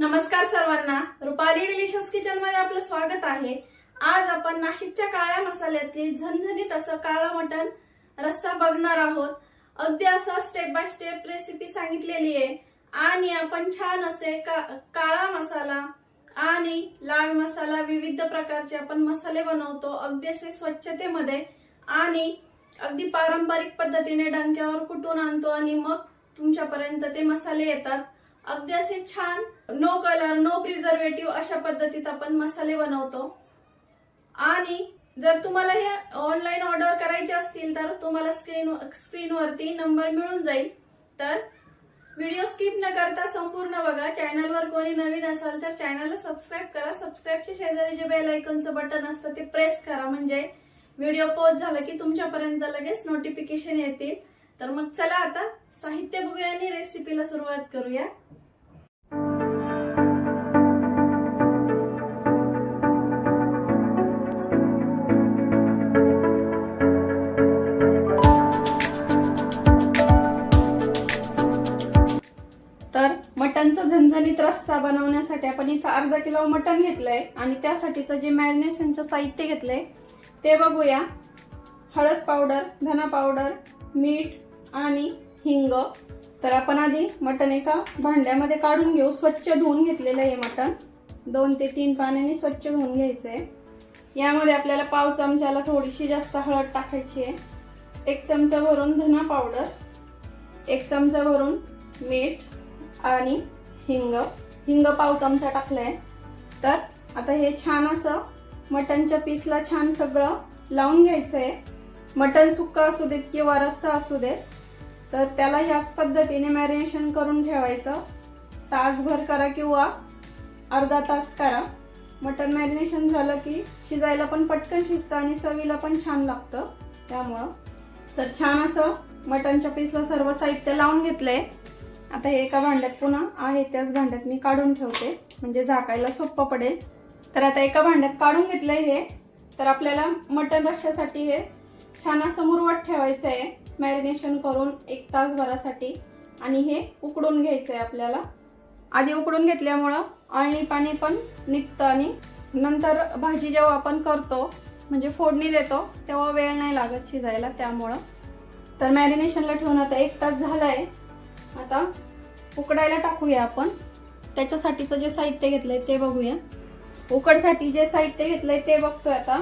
नमस्कार सर्वांना, Rupali delicious kitchen मध्ये आपलं स्वागत आहे। आज आपण नाशिकच्या काळ्या मसाल्यातील झणझणीत असं काळं मटण रस्सा बघणार आहोत। अगदी असं स्टेप बाय स्टेप रेसिपी सांगितलेली आहे आणि आपण छान असे काळा मसाला आणि लाल मसाला विविध प्रकारचे आपण मसाले बनवतो, अगदी असे स्वच्छतेमध्ये आणि अगदी पारंपरिक पद्धतीने डंक्यावर कुटून आणतो आणि मग तुमच्यापर्यंत ते मसाले येतात। अगदी असे छान नो कलर नो प्रिझर्वेटिव्ह अशा पद्धतीत आपण मसाले बनवतो। आणि जर तुम्हाला हे ऑनलाईन ऑर्डर करायचे असतील तर तुम्हाला स्क्रीनवरती नंबर मिळून जाईल। तर व्हिडिओ स्किप न करता संपूर्ण बघा। चॅनलवर कोणी नवीन असाल तर चॅनलला सबस्क्राईब करा। सबस्क्राईबच्या शेजारी जे बेल आयकॉनचं बटन असतं ते प्रेस करा, म्हणजे व्हिडिओ पॉज झाला की तुमच्यापर्यंत लगेच नोटिफिकेशन येतील। तर मग चला आता साहित्य बघूया आणि रेसिपीला सुरुवात करूया। तर मटनचा झणझणीत रस्सा बनवण्यासाठी आपण इथं अर्धा किलो मटन घेतलंय आणि त्यासाठीचं जे मॅरिनेशनचं साहित्य घेतलंय ते बघूया। हळद पावडर, धना पावडर, मीठ आणि हिंग। तर आपण आधी मटन एका भांड्यामध्ये काढून घेऊ। स्वच्छ धुवून घेतलेलं आहे मटन, 2 ते 3 पाण्याने स्वच्छ धुवून घ्यायचंय। यामध्ये आपल्याला पाव चमचाला थोडीशी जास्त हळद टाकायची आहे, 1 चमचा भरून धना पावडर, 1 चमचा भरून मीठ आणि हिंग पाव चमचा टाकलाय। तर आता हे छान असं मटनच्या पीसला छान सगळं लावून घ्यायचंय। मटन सुक्का असू देत किंवा रस्सा असू देत, तर त्याला ह्याच पद्धतीने मॅरिनेशन करून ठेवायचं। तासभर करा किंवा अर्धा तास करा। मटन मॅरिनेशन झालं की शिजायला पण पटकन शिजतं आणि चवीला पण छान लागतं त्यामुळं। तर छान असं मटनच्या पीसला सर्व साहित्य लावून घेतलंय। आता हे एका भांड्यात पुन्हा आहे त्याच भांड्यात मी काढून ठेवते, म्हणजे झाकायला सोपं पडेल। तर आता एका भांड्यात काढून घेतलंय हे। तर आपल्याला मटन रश्श्यासाठी हे छान असं मुरवत ठेवायचं आहे मॅरिनेशन करून 1 तासभरासाठी, आणि हे उकडून घ्यायचंय आपल्याला। आधी उकडून घेतल्यामुळं अळणी पाणी पण निघतं आणि नंतर भाजी जेव्हा आपण करतो म्हणजे फोडणी देतो तेव्हा वेळ नाही लागत शिजायला त्यामुळं। तर मॅरिनेशनला ठेवून आता 1 तास झालाय। आता उकडायला टाकूया आपण। त्याच्यासाठीचं जे साहित्य घेतलंय ते बघूया। उकडसाठी जे साहित्य घेतलंय ते बघतोय आता।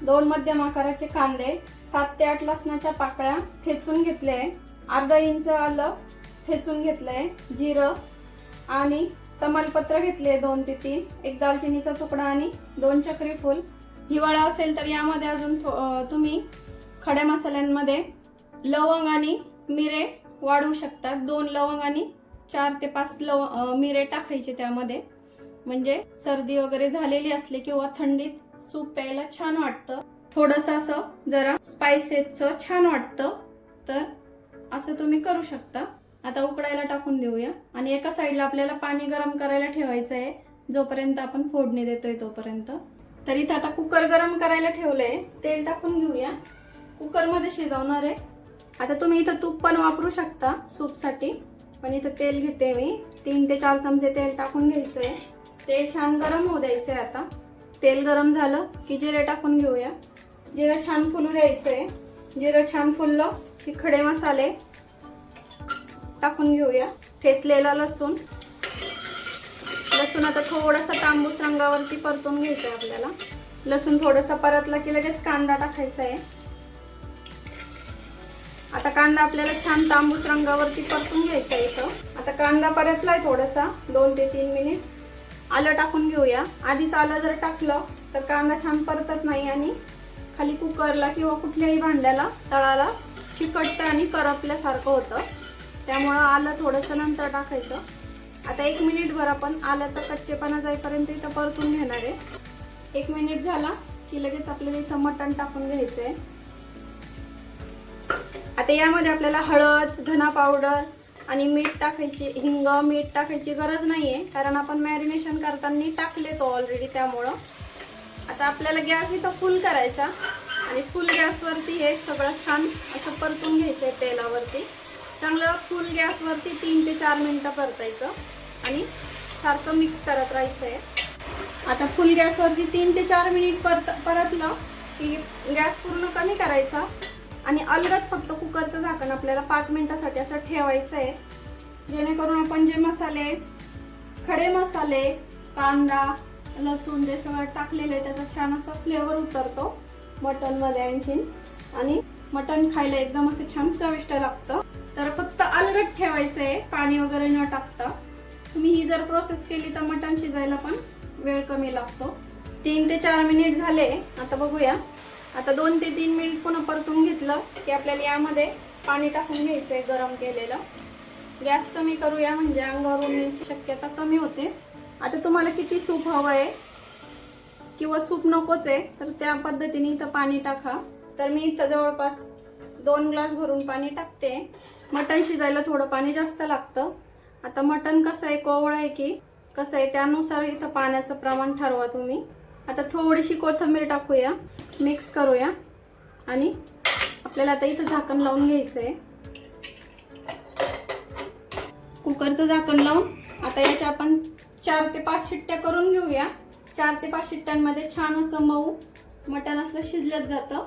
2 मध्यम आकाराचे कांदे, 7 ते 8 लसणाच्या पाकळ्या ठेचून घेतले, अर्धा इंच आलं ठेचून घेतलंय, जिरं आणि तमालपत्र घेतले 2 ते 3, 1 दालचिनीचा तुकडा आणि 2 चक्री फूल। हिवाळा असेल तर यामध्ये अजून तुम्ही खड्या मसाल्यांमध्ये लवंग आणि मिरे वाढवू शकतात। 2 लवंग आणि 4 ते 5 मिरे टाकायचे त्यामध्ये, म्हणजे सर्दी वगैरे झालेली असली किंवा थंडीत सूप प्यायला छान वाटतं। थोडंसं असं जरा स्पायसेसचं छान वाटतं, तर असं तुम्ही करू शकता। आता उकडायला टाकून देऊया आणि एका साईडला आपल्याला पाणी गरम करायला ठेवायचं आहे, जोपर्यंत आपण फोडणी देतोय तोपर्यंत। तर इथं आता कुकर गरम करायला ठेवलंय, तेल टाकून घेऊया। कुकरमध्ये शिजवणार आहे। आता तुम्ही इथं तूप पण वापरू शकता सूपसाठी, पण इथं तेल घेते मी। 3 ते 4 चमचे तेल टाकून घ्यायचंय। तेल छान गरम होऊ द्यायचंय। आता तेल गरम झालं की जिरे टाकून घेऊया। जिरं छान फुलू द्यायचंय। जिरं छान फुललं की खडे मसाले टाकून घेऊया। ठेचलेला लसूण आता थोडासा तांबूस रंगावरती परतून घ्यायचंय आपल्याला। लसूण थोडासा परतला की लगेच कांदा टाकायचा आहे। आता कांदा आपल्याला छान तांबूस रंगावरती परतून घ्यायचा आहे इथं। आता कांदा परतलाय थोडासा 2 ते 3 मिनिट। आलं टाकून घेऊया। आधीच आलं जर टाकलं तर कांदा छान परतत नाही आणि खाली कुकरला किंवा कुठल्याही भांड्याला तळाला चिकटतं आणि करपल्यासारखं होतं, त्यामुळं आलं थोडंसं नंतर टाकायचं। आता 1 मिनिटभर आपण आल्याचा कच्चेपणा जाईपर्यंत इथं परतून घेणार आहे। 1 मिनिट झाला की लगेच आपल्याला इथं मटण टाकून घ्यायचंय। आता यामध्ये आपल्याला हळद, धना पावडर आणि मीठ टाकायची, मीठ टाकायची गरज नाहीये, कारण आपण मॅरिनेशन करताना टाकले तो ऑलरेडी त्यामुळं। आता आपल्याला गॅस इथं फुल करायचा आणि फुल गॅसवरती हे सगळं छान असं परतून घ्यायचंय तेलावरती। चांगलं फुल गॅसवरती 3 ते 4 मिनिटं परतायचं आणि सारखं मिक्स करत राहायचं आहे. आता फुल गॅसवरती 3 ते 4 मिनिट परतलं की गॅस पूर्ण कमी करायचा आणि अलगद फक्त कुकरचं झाकण आपल्याला 5 मिनिटासाठी असं ठेवायचं आहे, जेणेकरून आपण जे मसाले, खडे मसाले, कांदा, लसूण जे सगळं टाकलेलं आहे त्याचा छान असा फ्लेवर उतरतो मटनमध्ये आणखीन, आणि मटन खायला एकदम असं छान चविष्ट लागतं. तर फक्त अलगद ठेवायचं आहे, पाणी वगैरे न टाकता. तुम्ही ही जर प्रोसेस केली तर मटन शिजायला पण वेळ कमी लागतो. 3 ते 4 मिनिट झाले. आता बघूया. आता 2 ते 3 मिनिट पुन्हा परतून घेतलं की आपल्याला यामध्ये पाणी टाकून घ्यायचं आहे गरम केलेलं. गॅस कमी करूया म्हणजे अंगावरून येण्याची शक्यता कमी होते. आता तुम्हाला किती सूप हवं आहे किंवा सूप नकोच आहे तर त्या पद्धतीने इथं पाणी टाका. तर मी इथं जवळपास 2 ग्लास भरून पाणी टाकते. मटण शिजायला थोडं पाणी जास्त लागतं. आता मटण कसं आहे, कोवळं आहे की कसं आहे त्यानुसार इथं पाण्याचं प्रमाण ठरवा तुम्ही. आता थोडीशी कोथिंबीर टाकूया, मिक्स करूया आणि आपल्याला आता इथं झाकण लावून घ्यायचं आहे. कुकरचं झाकण लावून आता याच्या आपण 4 ते 5 शिट्ट्या करून घेऊया. 4 ते 5 शिट्ट्यांमध्ये छान असं मऊ मटण असलं शिजलंच जातं.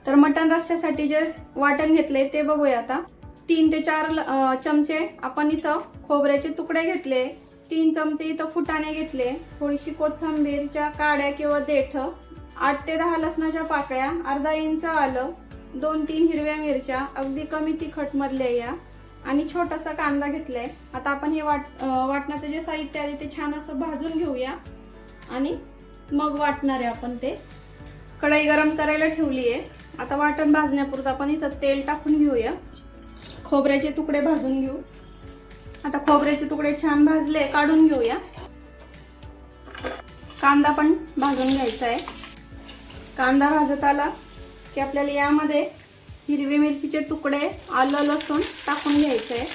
तर मटण रस्स्यासाठी जे वाटण घेतले ते बघूया. आता 3 ते 4 चमचे आपण इथं खोबऱ्याचे तुकडे घेतले, 3 चमचे इथं फुटाणे घेतले, थोडीशी कोथिंबीरच्या काड्या किंवा देठ, 8 ते 10 लसणाच्या पाकळ्या, अर्धा इंच आलं, 2-3 हिरव्या मिरच्या, अगदी कमी तिखट मधल्या या, आणि छोटासा कांदा घेतलाय. आता आपण हे वाटणाचं जे साहित्य आहे ते छान असं भाजून घेऊया आणि मग वाटणार आहे आपण ते. कढई गरम करायला ठेवली आहे. आता वाटण भाजण्यापुरतं आपण इथं तेल टाकून घेऊया. खोबऱ्याचे तुकडे भाजून घेऊ. आता खोबऱ्याचे तुकडे छान भाजले, काढून घेऊया. कांदा पण भाजून घ्यायचा आहे. कांदा भाजत आला की आपल्याला यामध्ये हिरवी मिरचीचे तुकडे, आलं, लसूण टाकून घ्यायचं आहे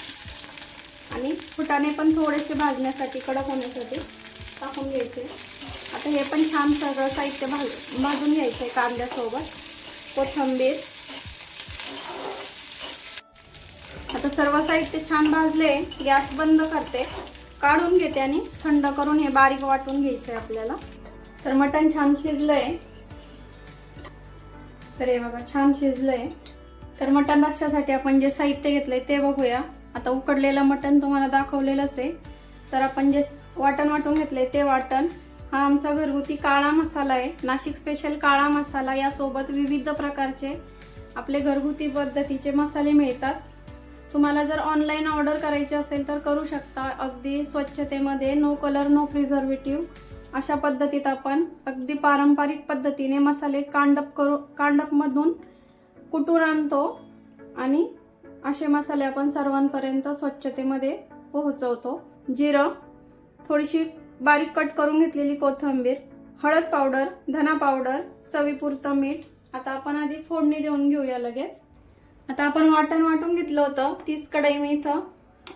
आणि फुटाणे पण थोडेसे भाजण्यासाठी, कडक होण्यासाठी टाकून घ्यायचे. आता हे पण छान सगळं साहित्य भाजून घ्यायचं आहे कांद्यासोबत. कोथिंबीर. आता सर्व साहित्य छान भाजले. गॅस बंद करते, काढून घेते आणि थंड करून हे बारीक वाटून घ्यायचं आहे आपल्याला. तर मटण छान शिजलंय. तर हे बघा छान शिजलंय. तर मटण रस्स्यासाठी आपण जे साहित्य घेतलंय ते बघूया. आता उकडलेलं मटण तुम्हाला दाखवलेलंच आहे. तर आपण जे वाटण वाटून घेतलंय ते वाटण, हा आमचा घरगुती काळा मसाला आहे, नाशिक स्पेशल काळा मसाला. यासोबत विविध प्रकारचे आपले घरगुती पद्धतीचे मसाले मिळतात. तुम्हाला जर ऑनलाईन ऑर्डर करायची असेल तर करू शकता. अगदी स्वच्छतेमध्ये, नो कलर, नो प्रिझर्वेटिव्ह अशा पद्धतीत आपण अगदी पारंपरिक पद्धतीने मसाले कांडपमधून कुटून आणतो आणि असे मसाले आपण सर्वांपर्यंत स्वच्छतेमध्ये पोहोचवतो. जिरं, थोडीशी बारीक कट करून घेतलेली कोथिंबीर, हळद पावडर, धना पावडर, चवीपुरतं मीठ. आता आपण आधी फोडणी देऊन घेऊया लगेच. आता आपण वाटण वाटून घेतलं होतं, तीच कढई मी इथं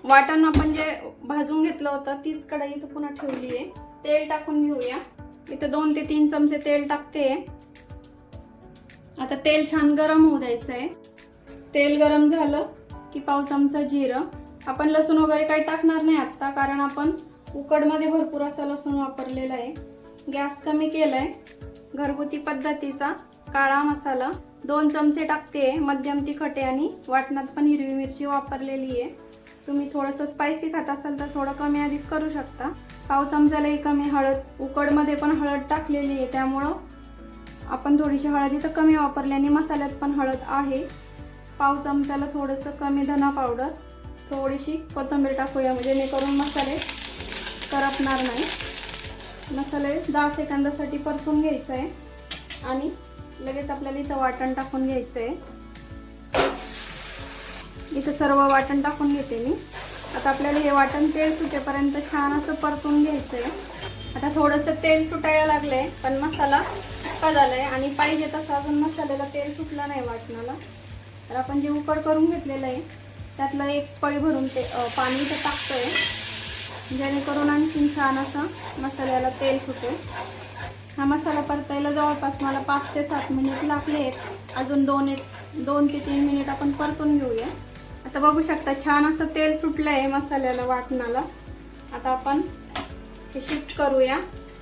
वाटण आपण जे भाजून घेतलं होतं तीच कढई इथं पुन्हा ठेवली आहे. तेल टाकून घेऊया. इथं 2 ते 3 चमचे तेल टाकते. आता तेल छान गरम होऊ द्यायचं आहे. तेल गरम झालं की पाव चमचा जिरं. आपण लसूण वगैरे काही टाकणार नाही आत्ता, कारण आपण उकडमध्ये भरपूर असा लसूण वापरलेला आहे. गॅस कमी केलाय. घरगुती पद्धतीचा काळा मसाला 2 चमचे टाकते, मध्यम तिखट आहे आणि वाटणात पण हिरवी मिरची वापरलेली आहे. तुम्ही थोडंसं स्पायसी खात असाल तर थोडं कमी अधिक करू शकता. पाव चमच्यालाही कमी हळद, उकडमध्ये पण हळद टाकलेली आहे त्यामुळं आपण थोडीशी हळद इथं कमी वापरली आणि मसाल्यात पण हळद आहे. पाव चमच्याला थोडंसं कमी धना पावडर, थोडीशी कोथिंबीर टाकूया म्हणजे जेणेकरून मसाले करपणार नाही. मसाले 10 सेकंदासाठी परतून घ्यायचं आहे आणि लगेच आपल्याला इथं वाटण टाकून घ्यायचं आहे. इथं सर्व वाटण टाकून घेते मी. आता आपल्याला हे वाटण तेल सुटेपर्यंत छान असं परतून घ्यायचं आहे. आता थोडंसं तेल सुटायला लागलंय पण मसाला सुका झालाय आणि पाहिजे तसं अजून मसाल्याला तेल सुटलं नाही वाटणाला. तर आपण जे उकड करून घेतलेलं आहे त्यातलं एक पळी भरून ते पाणी इथं टाकतोय, जेणेकरून आणखीन छान असं मसाल्याला तेल सुटेल. हा मसाला परतायला जवळपास मला 5 ते 7 मिनिट लागले आहेत. अजून 2 ते 3 मिनिट आपण परतून घेऊया. आता बघू शकता छान असं तेल सुटलं आहे मसाल्याला, वाटणाला. आता आपण करूया।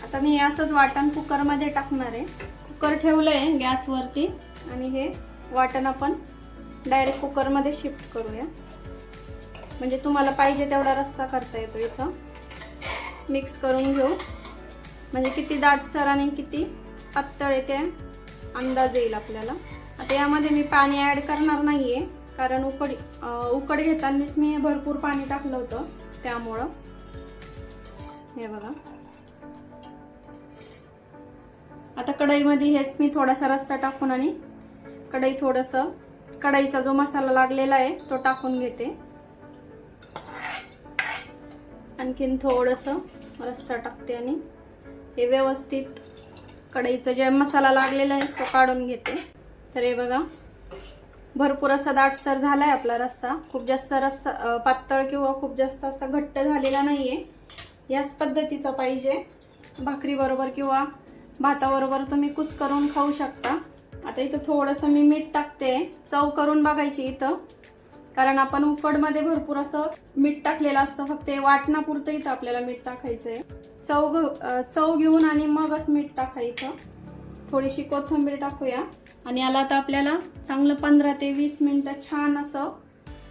आता मी असंच वाटण कुकरमध्ये टाकणार आहे। कुकर ठेवलंय गॅसवरती आणि हे वाटण आपण डायरेक्ट कुकरमध्ये शिफ्ट करूया, म्हणजे तुम्हाला पाहिजे तेवढा रस्सा करता येतो। इथं मिक्स करून घेऊ, म्हणजे किती दाटसर आणि किती पातळ आहे ते अंदाज येईल आपल्याला। आता यामध्ये मी पाणी ऍड करणार नाहीये, कारण उकड घेतानाच मी भरपूर पाणी टाकलं होतं, त्यामुळं हे बघा। आता कढईमध्ये हेच मी थोडासा रस्सा टाकून आणि कढईचा जो मसाला लागलेला आहे तो टाकून घेते। आणखीन थोडंसं रस्सा टाकते आणि हे व्यवस्थित कढईचा जे मसाला लागलेला आहे तो काढून घेते। तर हे बघा, भरपूर असा दाटसर झालाय आपला रस्सा। खूप जास्त रस्सा पातळ किंवा खूप जास्त असा घट्ट झालेला नाहीये, याच पद्धतीचा पाहिजे। भाकरी बरोबर किंवा भाताबरोबर तुम्ही कुस्करून खाऊ शकता। आता इथं थोडंसं मी मीठ टाकते, चव करून बघायची इथं, कारण आपण उकडमध्ये भरपूर असं मीठ टाकलेलं असतं, फक्त वाटणापुरतं इथं आपल्याला मीठ टाकायचंय। चव घेऊन आणि मगच मीठ टाकायचं। थोडीशी कोथिंबीर टाकूया आणि याला आता आपल्याला चांगलं 15 ते 20 मिनिटं छान असं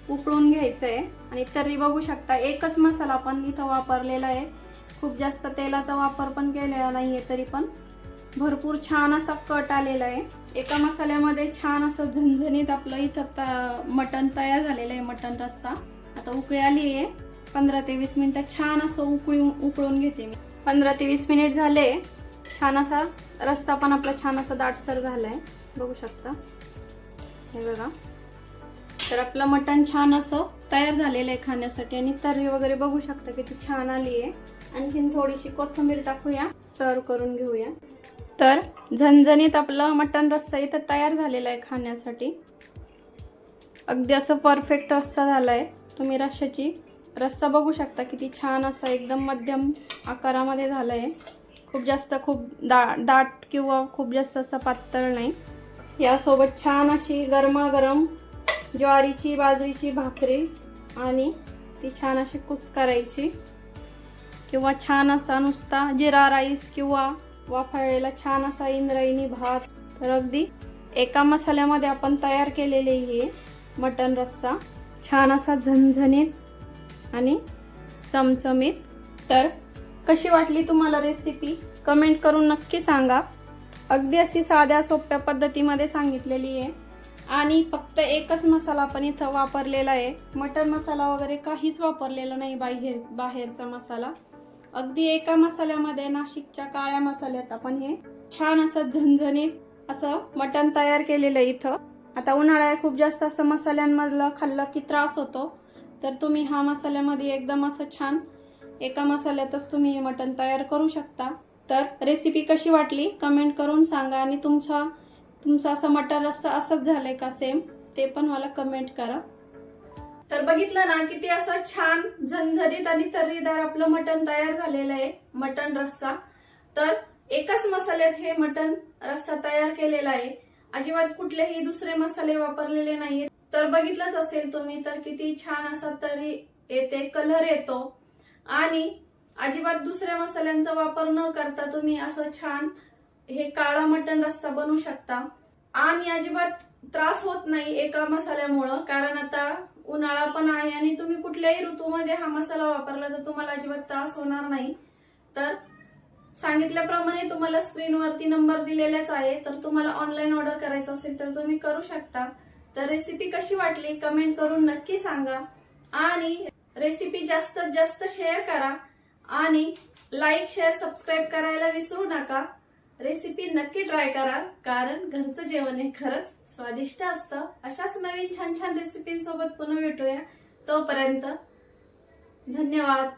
उकळून घ्यायचंय। आणि तरी बघू शकता एकच मसाला आपण इथं वापरलेला आहे, खूप जास्त तेलाचा वापर पण केलेला नाहीये, तरी पण भरपूर छान असा कट आलेला आहे। एका मसाल्यामध्ये छान असं झणझणीत आपलं इथं मटण तयार झालेलं आहे, मटण रस्सा। आता उकळी आली आहे, 15 ते 20 मिनिटं छान असं उकळून घेते मी। 15 ते 20 मिनिट झाले, छान असा रस्सा पण आपला छान असा दाटसर झालाय, बघू शकता हे बघा। तर आपलं मटण छान असं तयार झालेलं आहे खाण्यासाठी, आणि तर्री वगैरे बघू शकता किती छान आली आहे। आणखीन थोडीशी कोथिंबीर टाकूया, सर्व करून घेऊया। तर झणझणीत आपलं मटण रस्सा इथं तयार झालेला आहे खाण्यासाठी। अगदी असं परफेक्ट रस्सा झालाय। तुम्ही रस्सा बघू शकता किती छान असा एकदम मध्यम आकारामध्ये झालाय, खूप दाट किंवा खूप जास्त असं पातळ नाही। यासोबत छान अशी गरमागरम ज्वारीची बाजरीची भाकरी आणि ती छान अशी कुस्करायची, किंवा छान असा नुसता जिरा राईस किंवा वाफळलेला छान असा इंद्रायणी भात। तर अगदी एका मसाल्यामध्ये आपण तयार केलेले हे मटण रस्सा छान असा झणझणीत आणि चमचमीत। तर कशी वाटली तुम्हाला रेसिपी कमेंट करून नक्की सांगा। अगदी अशी साध्या सोप्या पद्धतीमध्ये सांगितलेली आहे, आणि फक्त एकच मसाला आपण इथं वापरलेला आहे। मटण मसाला वगैरे काहीच वापरलेला नाही, बाहेरचा मसाला। अगदी एका मसाल्यामध्ये नाशिकच्या काळ्या मसाल्यात आपण हे छान असं झणझणीत असं मटण तयार केलेलं आहे इथं। आता उन्हाळ्यात खूप जास्त असं मसाल्यांमधलं खाल्लं की त्रास होतो, तर तुम्ही हा मसाल्यामध्ये एकदम असं छान एका मसाल्यातच तुम्ही हे मटण तयार करू शकता। तर रेसिपी कशी वाटली कमेंट करून सांगा, आणि तुमचा असा मटण रस्सा असंच झालंय का सेम, ते पण मला कमेंट करा। तर बघितलं ना किती असं छान झणझणीत आणि तर्रीदार आपलं मटण तयार झालेलं आहे, मटण रस्सा। तर एकाच मसाल्यात हे मटण रस्सा तयार केलेला आहे, अजिबात कुठलेही दुसरे मसाले वापरलेले नाहीये। तर बघितलंच असेल तुम्ही, तर किती छान असा तर्री येते, कलर येतो, आणि अजिबात दुसऱ्या मसाल्यांचा वापर न करता तुम्ही असं छान हे काळा मटण रस्सा बनवू शकता, आणि अजिबात त्रास होत नाही एका मसाल्यामुळं। कारण आता उन्हाळा पण आहे आणि तुम्ही कुठल्याही ऋतूमध्ये हा मसाला वापरला तर तुम्हाला अजिबात त्रास होणार नाही। तर सांगितल्याप्रमाणे तुम्हाला स्क्रीनवरती नंबर दिलेलाच आहे, तर तुम्हाला ऑनलाईन ऑर्डर करायचं असेल तर तुम्ही करू शकता। तर रेसिपी कशी वाटली कमेंट करून नक्की सांगा, आणि रेसिपी जास्तीत जास्त शेअर करा, आणि लाईक शेअर सबस्क्राईब करायला विसरू नका। रेसिपी नक्की ट्राय करा, कारण घरचं जेवण हे खरंच स्वादिष्ट असतं। अशाच नवीन छान छान रेसिपींसोबत पुन्हा भेटूया, तोपर्यंत धन्यवाद।